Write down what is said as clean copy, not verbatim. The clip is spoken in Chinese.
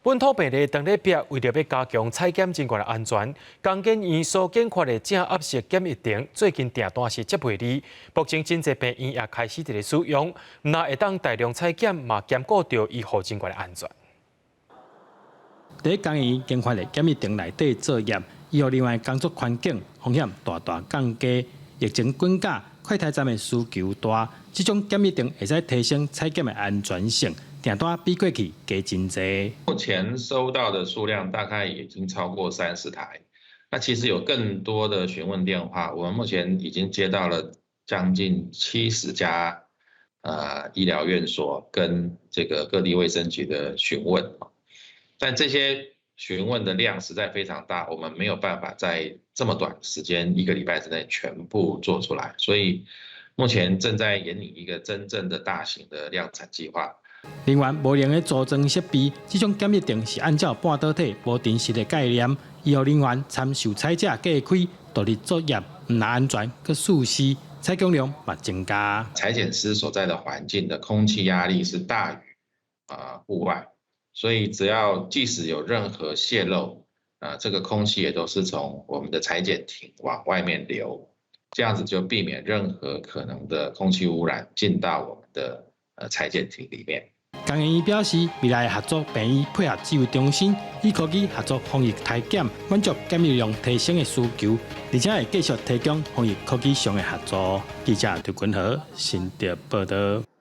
本土病例当日壁为了要加强采检人员的安全，江建院所建发的正压式检疫亭最近订单是接袂离，目前真侪病院也开始伫咧使用，那会当大量采检，嘛兼顾到医护人员的安全。在江院建发的检疫亭内底作业，医护人员工作环境风险大大降低，疫情滚价，快筛站的需求大，这种检疫亭会使提升采检的安全性。订单比过去加真多。目前收到的数量大概已经超过30台，那其实有更多的询问电话，我们目前已经接到了将近70家医疗院所跟这个各地卫生局的询问，但这些询问的量实在非常大，我们没有办法在这么短的时间1个礼拜之内全部做出来，所以目前正在研拟一个真正的大型的量产计划。另外，无能的组装设备，这种检疫亭是按照半导体无电池的概念，医护人员参受采者隔开，独立作业，唔但安全，佮舒适，采购量嘛增加。采检师所在的环境的空气压力是大于户外，所以即使有任何泄漏，这个空气也都是从我们的采检亭往外面流，这样子就避免任何可能的空气污染进到我们的采检亭里面。江建院表示，未来合作病院配合指挥中心，与科技合作防疫采检，满足检疫量提升的需求，而且会继续提供防疫科技上的合作。记者刘君豪，新竹报道。